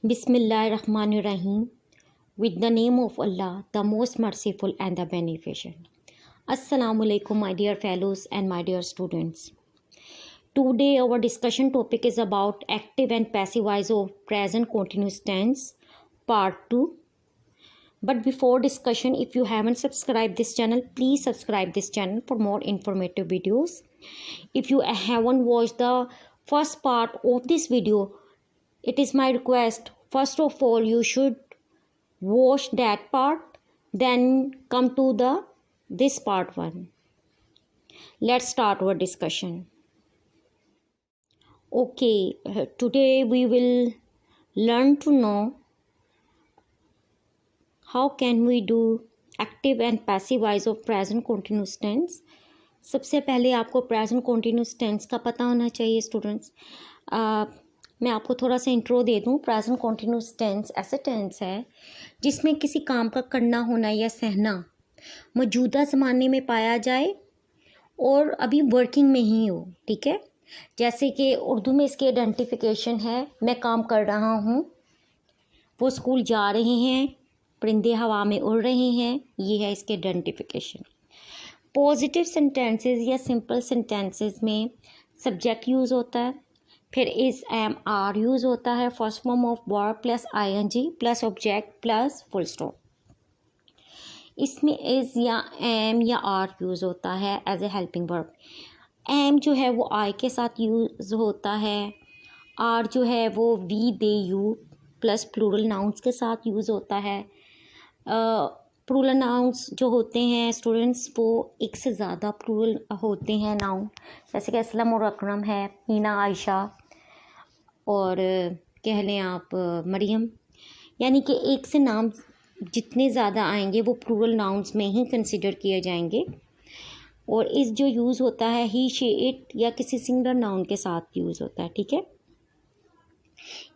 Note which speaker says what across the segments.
Speaker 1: Bismillahirrahmanirrahim. With the name of Allah, the most merciful and the beneficent. Assalamu alaikum, my dear fellows and my dear students. Today, our discussion topic is about active and passive voice of present continuous tense, part 2. But before discussion, if you haven't subscribed this channel, please subscribe this channel for more informative videos. If you haven't watched the first part of this video, it is my request, first of all, you should watch that part, then come to this part 1. Let's start our discussion. Okay, today we will learn to know how can we do active and passive voice of present continuous tense. सबसे पहले आपको present continuous tense का पता होना चाहिए students. मैं आपको थोड़ा सा इंट्रो दे दूं. प्रेजेंट कॉन्टीन्यूस टेंस ऐसा टेंस है जिसमें किसी काम का करना होना या सहना मौजूदा ज़माने में पाया जाए और अभी वर्किंग में ही हो. ठीक है, जैसे कि उर्दू में इसकी आइडेंटिफिकेशन है, मैं काम कर रहा हूँ, वो स्कूल जा रहे हैं, परिंदे हवा में उड़ रहे हैं, ये है इसके आइडेंटिफिकेशन. पॉजिटिव सेंटेंसेस या सिंपल सेंटेंसेस में सब्जेक्ट यूज़ होता है, फिर इज़ एम आर यूज़ होता है, first form of verb plus ING plus object plus full stop. इसमें इज़ या एम या आर यूज़ होता है as a helping verb. Am जो है वो आई के साथ यूज़ होता है, आर जो है वो we they you plus plural nouns के साथ यूज़ होता है. प्लूरल नाउन्स जो होते हैं स्टूडेंट्स वो एक से ज़्यादा प्लूरल होते हैं नाउन, जैसे कि असलम और अकरम है, हीना आयशा और कह लें आप मरियम, यानी कि एक से नाम जितने ज़्यादा आएंगे वो प्लूरल नाउन्स में ही कंसिडर किए जाएंगे. और इस जो यूज़ होता है ही शी इट या किसी सिंगुलर नाउन के साथ यूज़ होता है. ठीक है,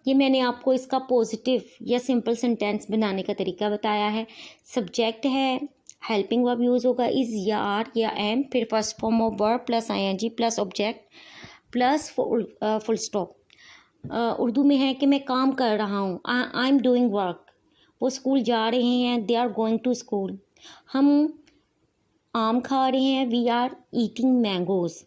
Speaker 1: ये मैंने आपको इसका पॉजिटिव या सिंपल सेंटेंस बनाने का तरीका बताया है. सब्जेक्ट है, हेल्पिंग वर्ब यूज़ होगा इज़ या आर या एम, फिर first form of verb plus ING plus object plus full stop. Urdu में है कि मैं काम कर रहा हूँ, आई एम डूइंग वर्क, वो स्कूल जा रहे हैं, they are going to school, हम आम खा रहे हैं, वी आर ईटिंग मैंगोज़.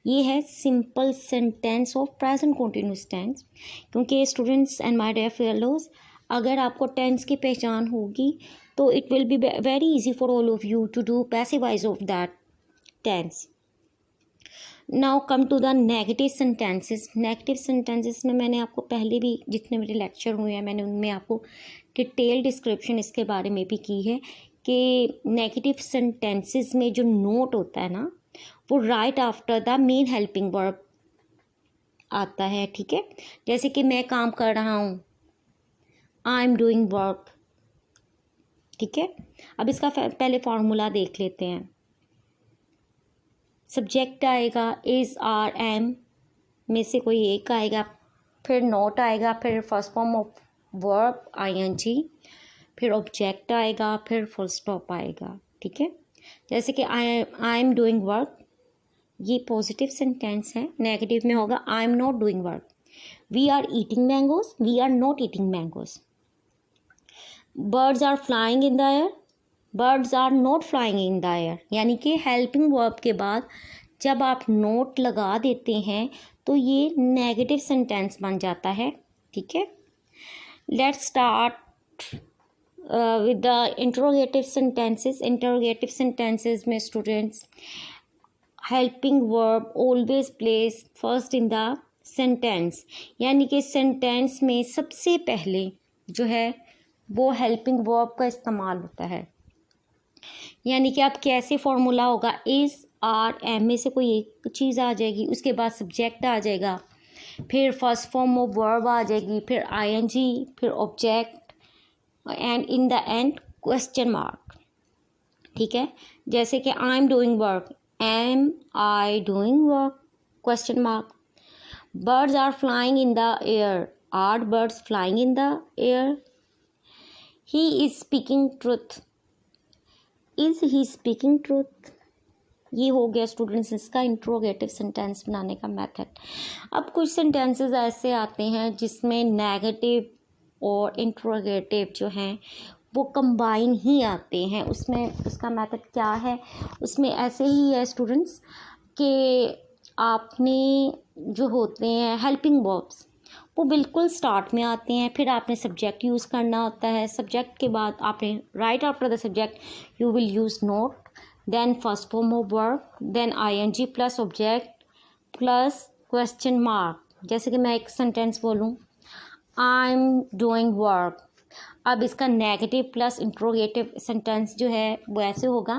Speaker 1: ये है simple sentence of present continuous tense. क्योंकि students and my dear fellows, अगर आपको टेंस की पहचान होगी तो it will be very easy for all of you to do passive voice of that tense. Now come to the negative sentences. Negative sentences में मैंने आपको पहले भी जितने मेरे लेक्चर हुए हैं मैंने उनमें आपको डिटेल डिस्क्रिप्शन इसके बारे में भी की है कि नेगेटिव सेंटेंसेस में जो नोट होता है ना वो right after the main helping verb आता है. ठीक है, जैसे कि मैं काम कर रहा हूँ, आई एम डूइंग वर्क. ठीक है, अब इसका पहले फार्मूला देख लेते हैं. सब्जेक्ट आएगा इज़ आर एम में से कोई एक आएगा, फिर नोट आएगा, फिर first form of verb ING, फिर ऑब्जेक्ट आएगा, फिर फुल स्टॉप आएगा. ठीक है, जैसे कि आई एम डूइंग वर्क, ये पॉजिटिव सेंटेंस है. नेगेटिव में होगा I am not doing work. We are eating mangoes, we are not eating mangoes. Birds are flying in the air, birds are not flying in the air. यानी कि helping verb के बाद जब आप note लगा देते हैं तो ये नेगेटिव सेंटेंस बन जाता है. ठीक है, let's start with the interrogative sentences. Interrogative sentences में students helping verb always place first in the sentence, यानी कि सेंटेंस में सबसे पहले जो है वो हेल्पिंग वर्ब का इस्तेमाल होता है. यानी कि अब कैसे फॉर्मूला होगा, इज़ आर एम में से कोई एक चीज़ आ जाएगी, उसके बाद सब्जेक्ट आ जाएगा, फिर फर्स्ट फॉर्म ऑफ वर्ब आ जाएगी, फिर आईएनजी, फिर object and in the end question mark. ठीक है, जैसे कि I am doing work, am I doing work, question mark. Birds are flying in the air, are birds flying in the air. He is speaking truth, is he speaking truth. ये हो गया students इसका interrogative sentence बनाने का method. अब कुछ sentences ऐसे आते हैं जिसमें नेगेटिव और इंट्रोगेटिव जो हैं वो कंबाइन ही आते हैं। उसमें उसका मेथड क्या है, उसमें ऐसे ही है स्टूडेंट्स कि आपने जो होते हैं हेल्पिंग वर्ब्स वो बिल्कुल स्टार्ट में आते हैं, फिर आपने सब्जेक्ट यूज़ करना होता है। सब्जेक्ट के बाद आपने right after the subject you will use not, then first form of verb, then ING plus object plus question mark. जैसे कि मैं एक सेंटेंस बोलूँ, आई एम डूइंग वर्क। अब इसका नेगेटिव प्लस इंट्रोगेटिव सेंटेंस जो है वो ऐसे होगा,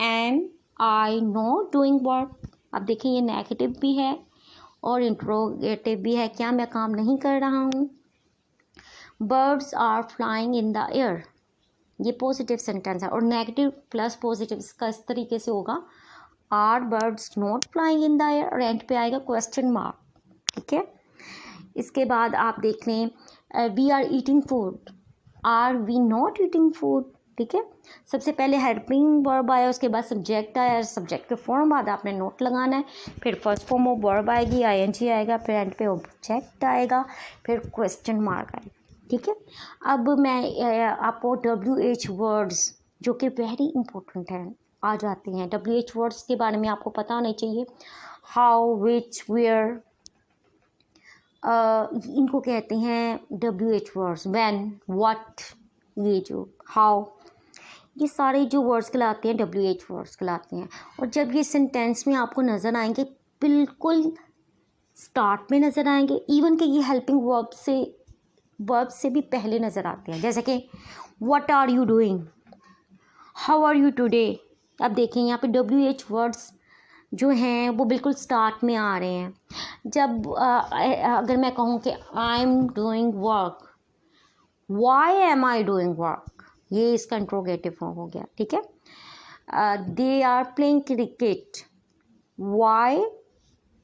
Speaker 1: am I not doing work. अब देखिए ये नेगेटिव भी है और इंट्रोगेटिव भी है, क्या मैं काम नहीं कर रहा हूँ। Birds are flying in the air, ये पॉजिटिव सेंटेंस है। और नेगेटिव प्लस पॉजिटिव इसका इस तरीके से होगा, are birds not flying in the air, और एंड पे आएगा क्वेश्चन मार्क। ठीक है, इसके बाद आप देख लें, we are eating food, are we not eating food. ठीक है, सबसे पहले हेल्पिंग वर्ब आया, उसके बाद सब्जेक्ट आया, सब्जेक्ट के फॉर्म बाद आपने नोट लगाना है, फिर फर्स्ट फॉर्म ऑफ वर्ब आएगी, आईएनजी आएगा, फिर एंड पे ऑब्जेक्ट आएगा, फिर क्वेश्चन मार्क आएगा। ठीक है, अब मैं आपको WH वर्ड्स जो कि वेरी इंपॉर्टेंट हैं आ जाते हैं। WH वर्ड्स के बारे में आपको पता होना चाहिए, हाउ, विच, वेयर, इनको कहते हैं WH वर्ड्स। व्हेन, व्हाट, ये जो हाउ, ये सारे जो वर्ड्स कहलाते हैं WH वर्ड्स कहलाते हैं। और जब ये सेंटेंस में आपको नज़र आएंगे, बिल्कुल स्टार्ट में नज़र आएंगे, इवन कि ये हेल्पिंग वर्ब से भी पहले नज़र आते हैं। जैसे कि what are you doing, how are you today. अब देखें यहाँ पे WH वर्ड्स जो हैं वो बिल्कुल स्टार्ट में आ रहे हैं। जब अगर मैं कहूँ कि I am doing work, why am I doing work, ये इसका इंट्रोगेटिव फॉर्म हो गया। ठीक है, they are playing cricket, why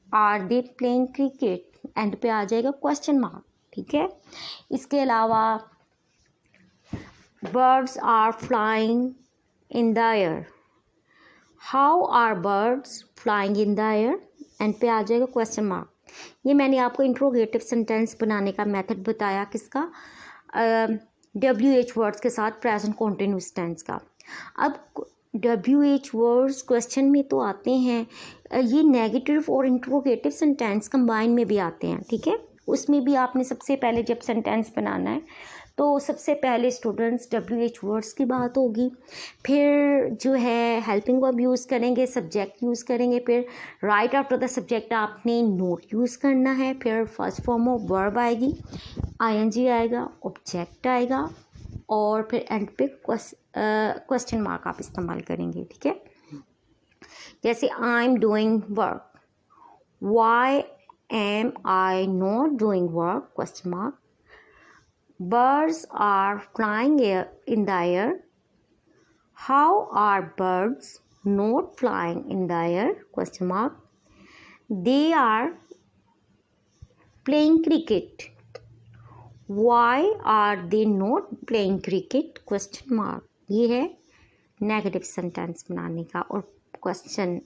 Speaker 1: are they playing cricket, end पे आ जाएगा क्वेश्चन मार्क। ठीक है, इसके अलावा birds are flying in the air, how are birds flying in the air, end पे आ जाएगा क्वेश्चन मार्क। ये मैंने आपको इंट्रोगेटिव सेंटेंस बनाने का मेथड बताया, किसका, WH वर्ड्स के साथ प्रेजेंट कॉन्टिन्यूस टेंस का। अब WH वर्ड्स क्वेश्चन में तो आते हैं, ये नेगेटिव और इंट्रोगेटिव सेंटेंस कंबाइन में भी आते हैं। ठीक है, उसमें भी आपने सबसे पहले जब सेंटेंस बनाना है तो सबसे पहले स्टूडेंट्स WH वर्ड्स की बात होगी, फिर जो है हेल्पिंग वर्ब यूज़ करेंगे, सब्जेक्ट यूज़ करेंगे, फिर राइट आफ्टर द सब्जेक्ट आपने नोट यूज़ करना है, फिर फर्स्ट फॉर्म ऑफ वर्ब आएगी, ING आएगा, ऑब्जेक्ट आएगा, और फिर एंड पे क्वेश्चन मार्क आप इस्तेमाल करेंगे। ठीक है, जैसे I am doing work, why am I not doing work, question mark. Birds are flying in the air, how are birds not flying in the air, question mark. They are playing cricket, why are they not playing cricket, question mark. ये है negative sentence बनाने का और question,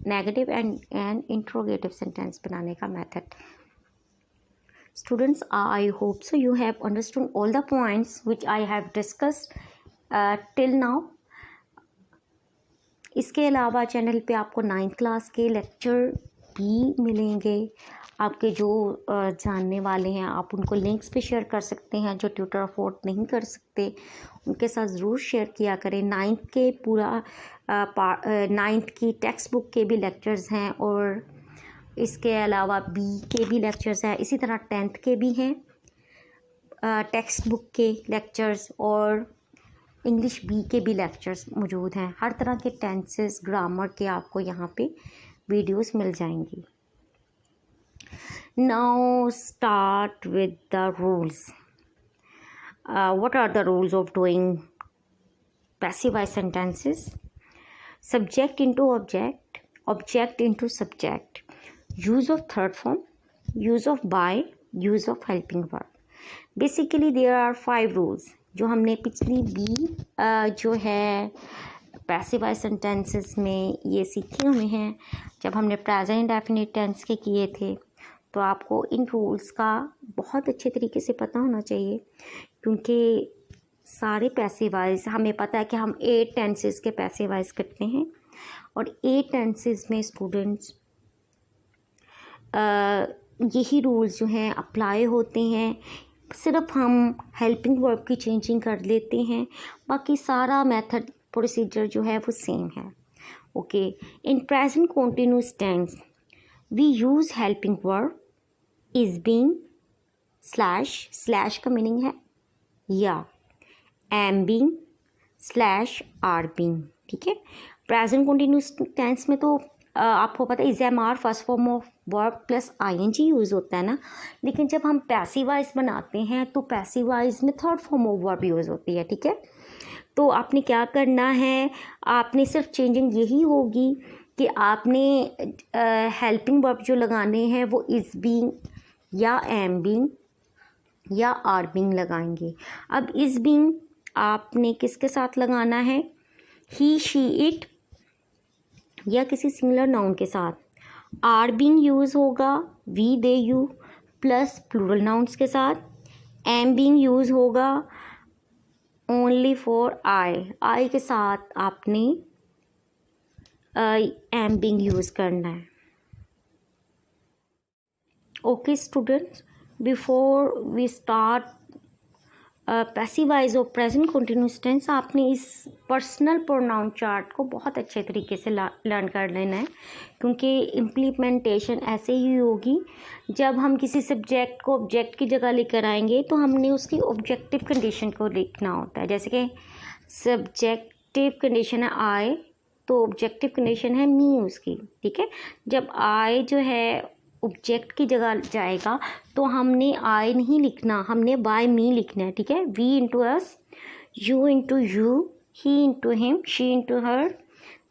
Speaker 1: negative and interrogative sentence बनाने का method. Students, I hope so you have understood all the points which I have discussed till now. इसके अलावा channel पे आपको 9th क्लास के लेक्चर भी मिलेंगे। आपके जो जानने वाले हैं आप उनको लिंक्स पे शेयर कर सकते हैं, जो ट्यूटर अफोर्ड नहीं कर सकते उनके साथ ज़रूर शेयर किया करें। 9th के पूरा 9th की टेक्स्ट बुक के भी लेक्चर्स हैं और इसके अलावा B के भी लेक्चर्स हैं, इसी तरह 10th के भी हैं टेक्स्ट बुक के लेक्चर्स, और इंग्लिश B के भी लेक्चर्स मौजूद हैं। हर तरह के टेंसेस, ग्रामर के आपको यहाँ पे वीडियोस मिल जाएंगी। Now start with the rules. What are the rules of doing passive voice sentences? Subject into object, object into subject, use of third form, use of by, use of helping verb. Basically there are 5 rules जो हमने पिछली भी जो है passive voice sentences में ये सीखे हुए हैं जब हमने प्रेजेंट इंडेफिनिट टेंस के किए थे। तो आपको इन रूल्स का बहुत अच्छे तरीके से पता होना चाहिए, क्योंकि सारे पैसे वाइज हमें पता है कि हम 8 टेंसेस के पैसे वाइज करते हैं, और 8 टेंसेस में स्टूडेंट्स यही रूल्स जो हैं अप्लाई होते हैं। सिर्फ हम हेल्पिंग वर्ब की चेंजिंग कर लेते हैं, बाकी सारा मेथड प्रोसीजर जो है वो सेम है। Okay, in present continuous tense we use helping verb is being slash का मीनिंग है या, am being slash are being. ठीक है, प्रेजेंट कंटीन्यूअस टेंस में तो आपको पता है is am are first form of verb plus ING use होता है ना, लेकिन जब हम पैसिव वॉइस बनाते हैं तो पैसिव वॉइस में third form of verb use होती है। ठीक है, तो आपने क्या करना है, आपने सिर्फ चेंजिंग यही होगी कि आपने हेल्पिंग वर्ब जो लगाने हैं वो इज़ बीइंग या एम बीइंग या आर बीइंग लगाएंगे। अब इज़ बीइंग आपने किसके साथ लगाना है, ही शी इट या किसी सिंगुलर नाउन के साथ। आर बीइंग यूज़ होगा we they you plus plural nouns के साथ। एम बीइंग यूज़ होगा ओनली फॉर आई के साथ आपने एम बीइंग यूज़ करना है। Okay students, before we start passive voice और प्रेजेंट कंटिन्यूअस टेंस, आपने इस पर्सनल प्रोनाउन चार्ट को बहुत अच्छे तरीके से लर्न कर लेना है, क्योंकि इम्प्लीमेंटेशन ऐसे ही होगी। जब हम किसी सब्जेक्ट को ऑब्जेक्ट की जगह लेकर आएंगे तो हमने उसकी ऑब्जेक्टिव कंडीशन को लिखना होता है। जैसे कि सब्जेक्टिव कंडीशन है आई, तो ऑब्जेक्टिव कंडीशन है मी उसकी। ठीक है, जब आई जो है ऑब्जेक्ट की जगह जाएगा तो हमने आई नहीं लिखना, हमने बाय मी लिखना है। ठीक है, we into us, you into you, he into him, she into her,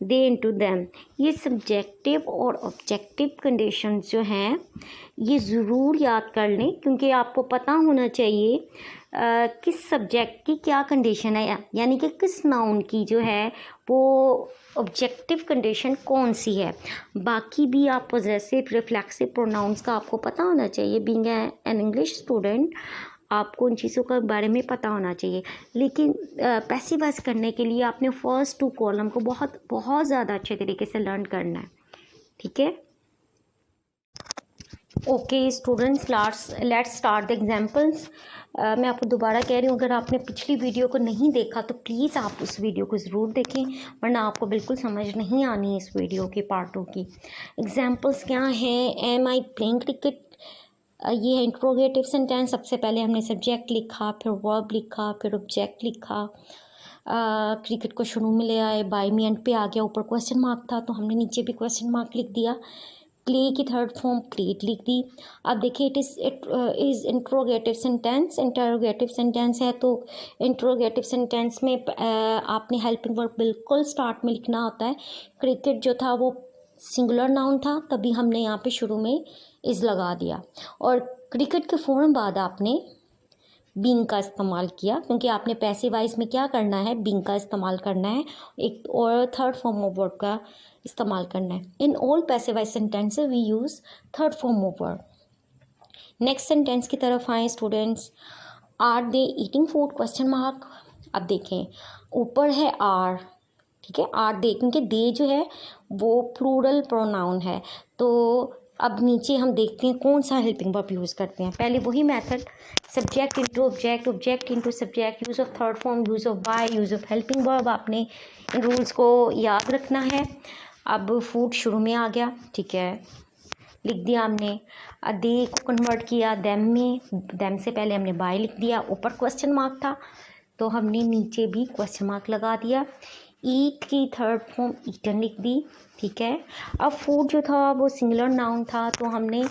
Speaker 1: they into them. ये सब्जेक्टिव और ऑब्जेक्टिव कंडीशंस जो हैं ये ज़रूर याद कर लें, क्योंकि आपको पता होना चाहिए किस सब्जेक्ट की क्या कंडीशन है, यानी कि किस नाउन की जो है वो ऑब्जेक्टिव कंडीशन कौन सी है। बाकी भी आप पॉजेसिव रिफ्लेक्सिव प्रोनाउंस का आपको पता होना चाहिए। बीइंग एन इंग्लिश स्टूडेंट आपको उन चीज़ों के बारे में पता होना चाहिए, लेकिन पैसिव वॉइस करने के लिए आपने फर्स्ट 2 कॉलम को बहुत बहुत ज़्यादा अच्छे तरीके से लर्न करना है। ठीक है, okay students, let's start the examples. मैं आपको दोबारा कह रही हूँ, अगर आपने पिछली वीडियो को नहीं देखा तो प्लीज़ आप उस वीडियो को ज़रूर देखें, वरना आपको बिल्कुल समझ नहीं आनी इस वीडियो के पार्टों की। एग्जाम्पल्स क्या हैं, एम आई प्लेइंग क्रिकेट, ये है इंट्रोगेटिव सेंटेंस। सबसे पहले हमने सब्जेक्ट लिखा, फिर वर्ब लिखा, फिर ऑब्जेक्ट लिखा, क्रिकेट को शुरू में ले आए, बाय मी एंड पे आ गया, ऊपर क्वेश्चन मार्क था तो हमने नीचे भी क्वेश्चन मार्क लिख दिया। प्ले की थर्ड फॉर्म क्रिएट लिख दी। अब देखिए it is interrogative sentence, interrogative sentence है तो इंट्रोगेटिव सेंटेंस में आपने हेल्पिंग वर्ब बिल्कुल स्टार्ट में लिखना होता है। क्रिकेट जो था वो सिंगुलर नाउन था, तभी हमने यहाँ पे शुरू में इज़ लगा दिया, और क्रिकेट के फ़ौरन बाद आपने बीइंग का इस्तेमाल किया, क्योंकि आपने पैसिव वॉइस में क्या करना है, बीइंग का इस्तेमाल करना है, एक और थर्ड फॉर्म ऑफ वर्ब का इस्तेमाल करना है। In all passive voice sentences we use third form of verb. Next sentence की तरफ आए students, are they eating food question mark. अब देखें ऊपर है आर, ठीक है, आर दे, क्योंकि दे जो है वो प्लूरल प्रोनाउन है, तो अब नीचे हम देखते हैं कौन सा हेल्पिंग वर्ब यूज़ करते हैं। पहले वही method, subject into object, object into subject, use of third form, use of by, use of helping verb. आपने इन रूल्स को याद रखना है। अब फूड शुरू में आ गया, ठीक है, लिख दिया हमने। दे को कन्वर्ट किया देम में, देम से पहले हमने बाय लिख दिया, ऊपर क्वेश्चन मार्क था तो हमने नीचे भी क्वेश्चन मार्क लगा दिया। ईट की थर्ड फॉर्म ईटन लिख दी, ठीक है। अब फूड जो था वो सिंगुलर नाउन था तो हमने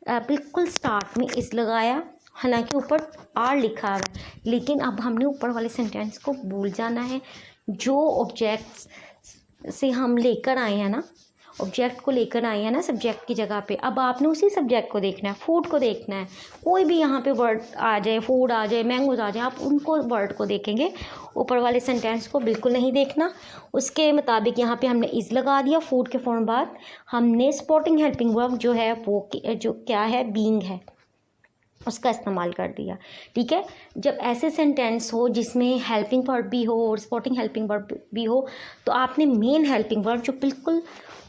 Speaker 1: बिल्कुल स्टार्ट में इस लगाया, हालांकि ऊपर आर लिखा है, लेकिन अब हमने ऊपर वाले सेंटेंस को भूल जाना है। जो ऑब्जेक्ट्स से हम लेकर आए हैं ना ऑब्जेक्ट को लेकर आए हैं ना सब्जेक्ट की जगह पे। अब आपने उसी सब्जेक्ट को देखना है, फूड को देखना है। कोई भी यहाँ पे वर्ड आ जाए, फूड आ जाए, मैंगोज आ जाए, आप उनको वर्ड को देखेंगे, ऊपर वाले सेंटेंस को बिल्कुल नहीं देखना। उसके मुताबिक यहाँ पे हमने इज़ लगा दिया, फूड के फ़ौरन बाद हमने सपोर्टिंग हेल्पिंग वर्ब जो है वो जो क्या है, बीइंग है, उसका इस्तेमाल कर दिया। ठीक है, जब ऐसे सेंटेंस हो जिसमें हेल्पिंग वर्ब भी हो और सपोर्टिंग हेल्पिंग वर्ब भी हो, तो आपने मेन हेल्पिंग वर्ब जो बिल्कुल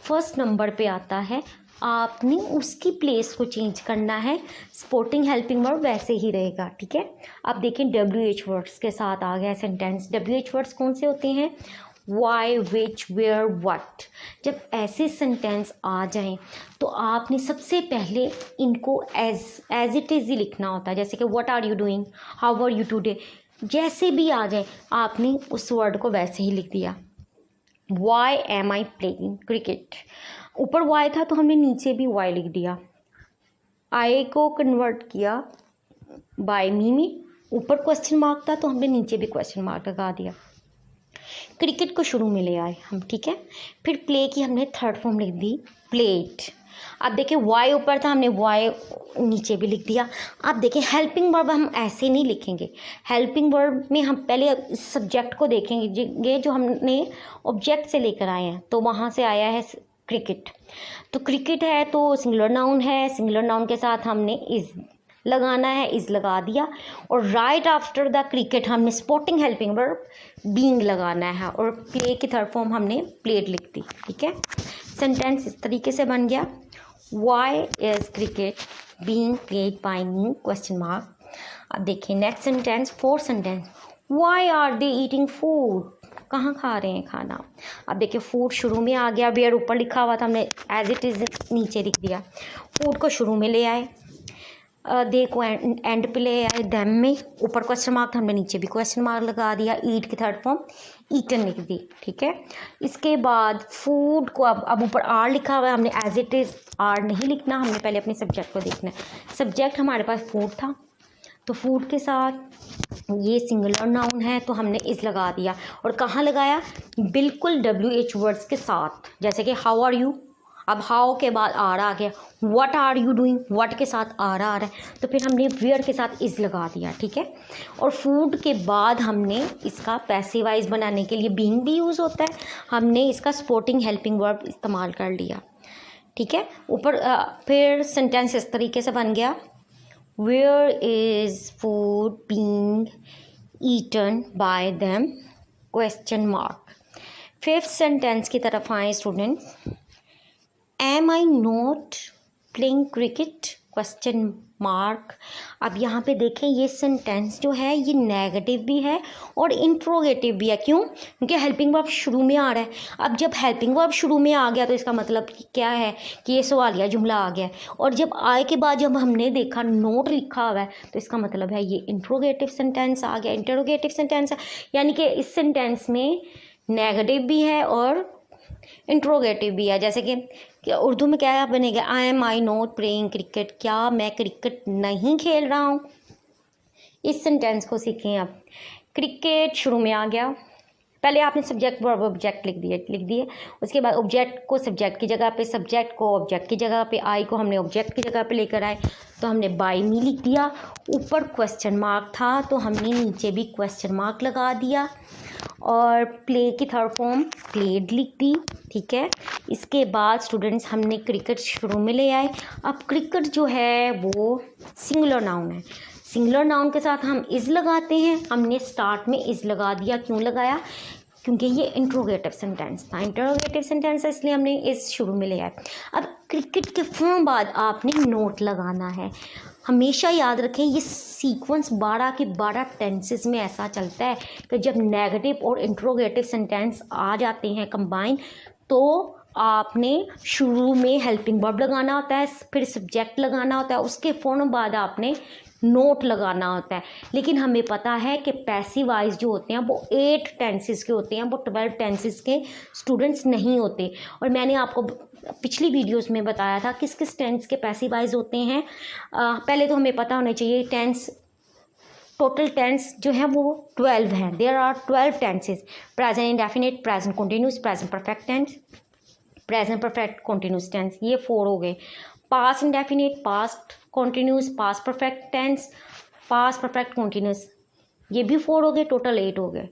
Speaker 1: फर्स्ट नंबर पे आता है, आपने उसकी प्लेस को चेंज करना है। सपोर्टिंग हेल्पिंग वर्ब वैसे ही रहेगा। ठीक है, अब देखें WH वर्ड्स के साथ आ गया सेंटेंस। WH वर्ड्स कौन से होते हैं? Why, which, where, what. जब ऐसे सेंटेंस आ जाएं तो आपने सबसे पहले इनको एज इट इज़ ही लिखना होता है। जैसे कि what are you doing, how are you today, जैसे भी आ जाए आपने उस वर्ड को वैसे ही लिख दिया। Why am I playing cricket, ऊपर वाई था तो हमने नीचे भी वाई लिख दिया। आई को कन्वर्ट किया बाय मी में, ऊपर क्वेश्चन मार्क था तो हमने नीचे भी क्वेश्चन मार्क लगा दिया। क्रिकेट को शुरू में ले आए हम। ठीक है, फिर प्ले की हमने थर्ड फॉर्म लिख दी, प्लेट। अब देखिए वाई ऊपर था, हमने वाई नीचे भी लिख दिया। अब देखिए हेल्पिंग वर्ब हम ऐसे नहीं लिखेंगे। हेल्पिंग वर्ब में हम पहले सब्जेक्ट को देखेंगे जो हमने ऑब्जेक्ट से लेकर आए हैं। तो वहाँ से आया है क्रिकेट, तो क्रिकेट है तो सिंगुलर नाउन है, सिंगुलर नाउन के साथ हमने इज़ लगाना है, इज़ लगा दिया। और राइट आफ्टर द क्रिकेट हमने सपोर्टिंग हेल्पिंग वर्ब बीइंग लगाना है, और प्ले की थर्ड फॉर्म हमने प्लेड लिख दी। ठीक है, सेंटेंस इस तरीके से बन गया, why is cricket being played by me question mark. अब देखिए next sentence, fourth sentence, why are they eating food, कहाँ खा रहे हैं खाना। अब देखिए फूड शुरू में आ गया, वेयर ऊपर लिखा हुआ था, हमने एज इट इज़ नीचे लिख दिया। फूड को शुरू में ले आए, दे को एंड पे ले आए, देम में ऊपर क्वेश्चन मार्क था, हमने नीचे भी क्वेश्चन मार्क लगा दिया। ईट की थर्ड फॉर्म ईटन लिख दी। ठीक है, इसके बाद फूड को अब ऊपर आर लिखा हुआ है, हमने एज इट इज़ आर नहीं लिखना, हमने पहले अपने सब्जेक्ट को देखना है। सब्जेक्ट हमारे पास फूड था, तो फूड के साथ ये सिंगुलर नाउन है तो हमने इज़ लगा दिया। और कहाँ लगाया? बिल्कुल WH वर्ड्स के साथ। जैसे कि हाउ आर यू, अब हाउ के बाद आर आ गया। What are you doing, what के साथ आर आ रहा है, तो फिर हमने वेयर के साथ इज़ लगा दिया। ठीक है, और फूड के बाद हमने इसका पैसिवाइज बनाने के लिए बीइंग भी यूज़ होता है, हमने इसका सपोर्टिंग हेल्पिंग वर्ब इस्तेमाल कर लिया। ठीक है, ऊपर फिर सेंटेंस इस तरीके से बन गया, where is food being eaten by them question mark. Fifth sentence की तरफ आए students, am I not playing cricket question mark. अब यहाँ पे देखें ये सेंटेंस जो है ये नेगेटिव भी है और इंट्रोगेटिव भी है। क्यों? क्योंकि हेल्पिंग वर्ब शुरू में आ रहा है। अब जब हेल्पिंग वर्ब शुरू में आ गया तो इसका मतलब क्या है कि ये सवालिया जुमला आ गया। और जब आए के बाद जब हमने देखा नोट लिखा हुआ है तो इसका मतलब है ये इंट्रोगेटिव सेंटेंस आ गया, इंटरोगेटिव सेंटेंस है। यानी कि इस सेंटेंस में नेगेटिव भी है और इंट्रोगेटिव भी है। जैसे कि उर्दू में क्या बनेगा, आई नॉट प्लेइंग क्रिकेट, क्या मैं क्रिकेट नहीं खेल रहा हूँ। इस सेंटेंस को सीखें। अब क्रिकेट शुरू में आ गया, पहले आपने सब्जेक्ट वर्ब ऑब्जेक्ट लिख दिए। उसके बाद ऑब्जेक्ट को सब्जेक्ट की जगह पे, सब्जेक्ट को ऑब्जेक्ट की जगह पे, आई को हमने ऑब्जेक्ट की जगह पे लेकर आए तो हमने बाय मी लिख दिया। ऊपर क्वेश्चन मार्क था तो हमने नीचे भी क्वेश्चन मार्क लगा दिया। और प्ले की थर्ड फॉर्म प्लेड लिख दी। ठीक है, इसके बाद स्टूडेंट्स हमने क्रिकेट शुरू में ले आए। अब क्रिकेट जो है वो सिंगुलर नाउन है, सिंगुलर नाउन के साथ हम इज़ लगाते हैं। हमने स्टार्ट में इज़ लगा दिया। क्यों लगाया? क्योंकि ये इंट्रोगेटिव सेंटेंस था, इंट्रोगेटिव सेंटेंस है इसलिए हमने इज़ शुरू में ले आए। अब क्रिकेट के फॉर्म बाद आपने नोट लगाना है। हमेशा याद रखें ये सीक्वेंस 12 के 12 टेंसेस में ऐसा चलता है कि जब नेगेटिव और इंट्रोगेटिव सेंटेंस आ जाते हैं कंबाइन तो आपने शुरू में हेल्पिंग वर्ब लगाना होता है, फिर सब्जेक्ट लगाना होता है, उसके फ़ौरन बाद आपने नोट लगाना होता है। लेकिन हमें पता है कि पैसिवाइज जो होते हैं वो 8 टेंसेस के होते हैं, वो 12 टेंसेस के स्टूडेंट्स नहीं होते। और मैंने आपको पिछली वीडियोस में बताया था किस किस टेंस के पैसिवाइज होते हैं। पहले तो हमें पता होना चाहिए टेंस, टोटल टेंस जो है वो 12 हैं। There are 12 tenses, present indefinite, present continuous, present perfect tense, present perfect continuous tense, ये 4 हो गए। Past indefinite, past continuous, past perfect tense, past perfect continuous, ये भी 4 हो गए, टोटल 8 हो गए।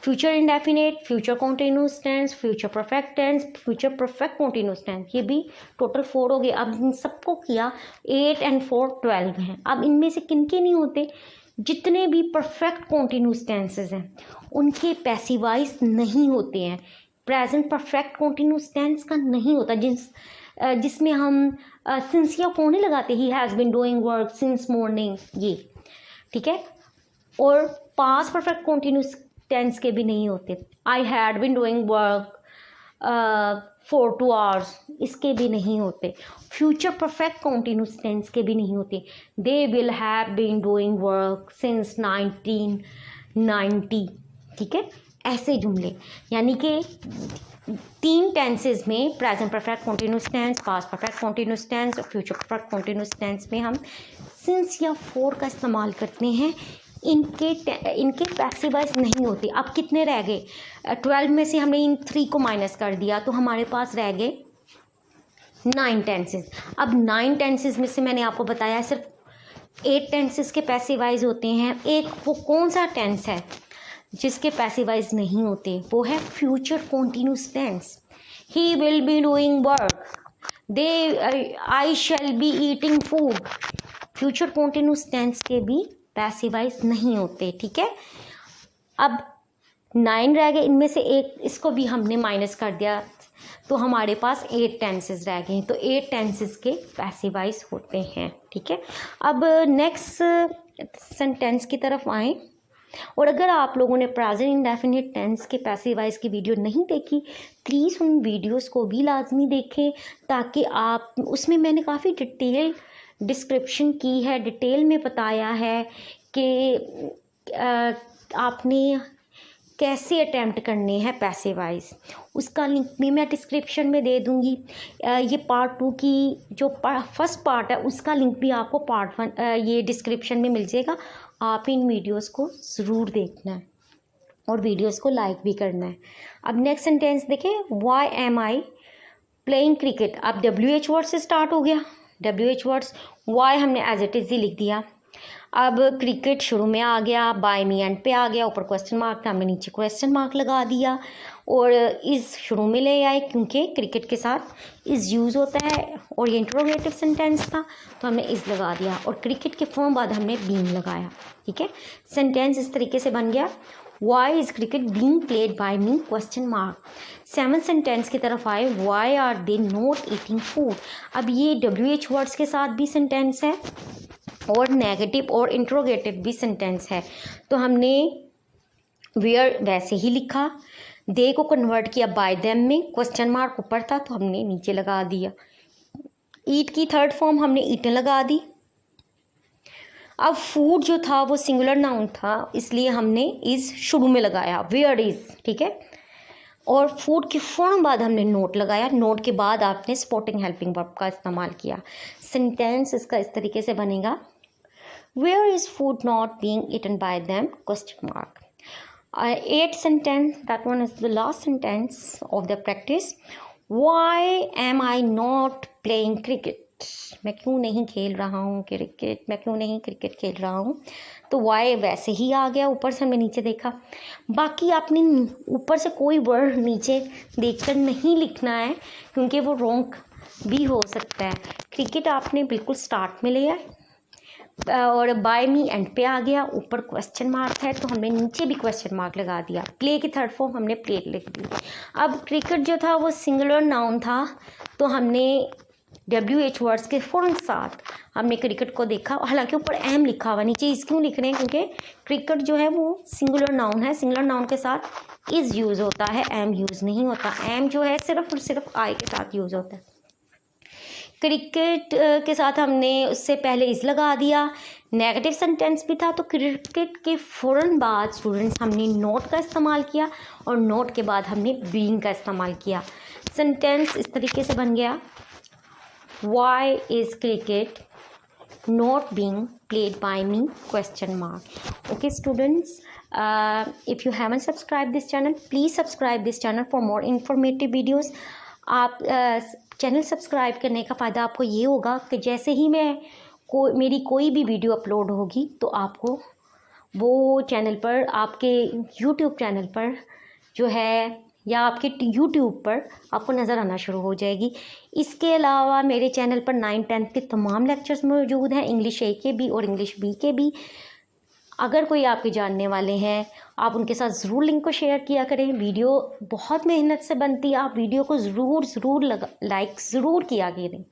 Speaker 1: Future indefinite, future continuous tense, future perfect tense, future perfect continuous tense, ये भी टोटल 4 हो गए। अब इन सबको किया 8 and 4 12 हैं। अब इनमें से किन के नहीं होते, जितने भी परफेक्ट कॉन्टिन्यूस टेंसेस हैं उनके पैसिवाइज नहीं होते हैं। प्रेजेंट परफेक्ट कॉन्टिन्यूस टेंस का नहीं होता, जिसमें हम सिंस या फोन नहीं लगाते, he has been doing work since morning, ये ठीक है। और पास्ट परफेक्ट कॉन्टिन्यूस टेंस के भी नहीं होते। I had been doing work for 2 hours, इसके भी नहीं होते। फ्यूचर परफेक्ट कॉन्टिन्यूस टेंस के भी नहीं होते। They will have been doing work since 1990, ठीक है, ऐसे जुमले। यानी कि 3 टेंसेज में present perfect continuous tense, past perfect continuous tense और फ्यूचर परफेक्ट कॉन्टिन्यूस टेंस में हम सिंस या फॉर का इस्तेमाल करते हैं। इनके पैसिवाइज नहीं होते। अब कितने रह गए, 12 में से हमने इन 3 को माइनस कर दिया तो हमारे पास रह गए 9 टेंसेज। अब 9 टेंसेज में से मैंने आपको बताया सिर्फ 8 टेंसेज के पैसिवाइज होते हैं। एक वो कौन सा टेंस है जिसके पैसिवाइज नहीं होते, वो है future continuous tense. He will be doing work, I shall be eating food. Future continuous tense के भी पैसिवाइज नहीं होते, ठीक है। अब 9 रह गए, इनमें से एक इसको भी हमने माइनस कर दिया तो हमारे पास 8 टेंसेस रह गए। तो 8 टेंसेस के पैसिवाइज होते हैं, ठीक है। अब नेक्स्ट सेंटेंस की तरफ आएँ। और अगर आप लोगों ने प्रेजेंट इंडेफिनिट टेंस के पैसिवाइज की वीडियो नहीं देखी, प्लीज़ उन वीडियोस को भी लाजमी देखें, ताकि आप उसमें मैंने काफ़ी डिटेल डिस्क्रिप्शन की है, डिटेल में बताया है कि आपने कैसे अटैम्प्ट करने हैं पैसिवाइज। उसका लिंक भी मैं डिस्क्रिप्शन में दे दूंगी। ये पार्ट 2 की जो फर्स्ट पार्ट है उसका लिंक भी आपको पार्ट 1 ये डिस्क्रिप्शन में मिल जाएगा। आप इन वीडियोस को ज़रूर देखना है और वीडियोस को लाइक भी करना है। अब नेक्स्ट सेंटेंस देखें, why am I playing cricket. अब WH वर्ड से स्टार्ट हो गया। WH वर्ड्स, वाई हमने एज इट इज़ ही लिख दिया। अब क्रिकेट शुरू में आ गया, बाय मी एंड पे आ गया, ऊपर क्वेश्चन मार्क था, हमने नीचे क्वेश्चन मार्क लगा दिया। और इज़ शुरू में ले आए क्योंकि क्रिकेट के साथ इज़ यूज़ होता है और ये इंट्रोगेटिव सेंटेंस था तो हमने इज़ लगा दिया। और क्रिकेट के फॉर्म बाद हमने बीन लगाया, ठीक है। सेंटेंस इस तरीके से बन गया, why is cricket being played by me question mark. 7 sentence की तरफ आए, why are they not eating food. अब ये WH वर्ड्स के साथ भी सेंटेंस है और नेगेटिव और इंट्रोगेटिव भी सेंटेंस है। तो हमने वेयर वैसे ही लिखा, दे को कन्वर्ट किया बाय देम में, क्वेश्चन मार्क ऊपर था तो हमने नीचे लगा दिया। ईट की थर्ड फॉर्म हमने ईटन लगा दी। अब फूड जो था वो सिंगुलर नाउन था, इसलिए हमने इज़ शुरू में लगाया, वेयर इज़, ठीक है। और फूड के फौरन बाद हमने नोट लगाया, नोट के बाद आपने सपोर्टिंग हेल्पिंग वर्ब का इस्तेमाल किया। सेंटेंस इसका इस तरीके से बनेगा, where is food not being eaten by them question mark. 8th sentence, that one is the last sentence of the practice. Why am I not playing cricket? मैं क्यों नहीं खेल रहा हूँ क्रिकेट, मैं क्यों नहीं क्रिकेट खेल रहा हूँ। तो वाई वैसे ही आ गया, ऊपर से हमने नीचे देखा। बाकी आपने ऊपर से कोई वर्ड नीचे देखकर नहीं लिखना है क्योंकि वो रॉन्ग भी हो सकता है। क्रिकेट आपने बिल्कुल स्टार्ट में लिया और बाय मी एंड पे आ गया, ऊपर क्वेश्चन मार्क है तो हमने नीचे भी क्वेश्चन मार्क लगा दिया। प्ले की थर्ड फॉर्म हमने प्लेड लिख दी। अब क्रिकेट जो था वो सिंगुलर नाउन था तो हमने WH वर्ड्स के फ़ौरन साथ हमने क्रिकेट को देखा, हालांकि ऊपर एम लिखा हुआ, नीचे इस क्यों लिख रहे हैं क्योंकि क्रिकेट जो है वो सिंगुलर नाउन है, सिंगुलर नाउन के साथ इज़ यूज़ होता है, एम यूज़ नहीं होता। एम जो है सिर्फ और सिर्फ आई के साथ यूज़ होता है। क्रिकेट के साथ हमने उससे पहले इज़ लगा दिया। नेगेटिव सेंटेंस भी था तो क्रिकेट के फ़ौरन बाद स्टूडेंट्स हमने नोट का इस्तेमाल किया और नोट के बाद हमने बीइंग का इस्तेमाल किया। सेंटेंस इस तरीके से बन गया, Why is cricket not being played by me? Question mark. Okay, students, if you haven't subscribed this channel, please subscribe this channel for more informative videos. आप चैनल सब्सक्राइब करने का फ़ायदा आपको ये होगा कि जैसे ही मेरी कोई भी वीडियो अपलोड होगी तो आपको वो चैनल पर, आपके यूट्यूब चैनल पर जो है या आपके यूट्यूब पर आपको नज़र आना शुरू हो जाएगी। इसके अलावा मेरे चैनल पर 9-10 के तमाम लेक्चर्स मौजूद हैं, इंग्लिश ए के भी और इंग्लिश बी के भी। अगर कोई आपके जानने वाले हैं, आप उनके साथ ज़रूर लिंक को शेयर किया करें। वीडियो बहुत मेहनत से बनती है, आप वीडियो को ज़रूर लाइक ज़रूर किया करें।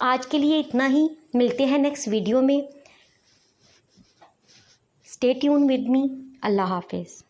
Speaker 1: आज के लिए इतना ही, मिलते हैं नेक्स्ट वीडियो में। Stay tune with me. अल्लाह हाफिज़।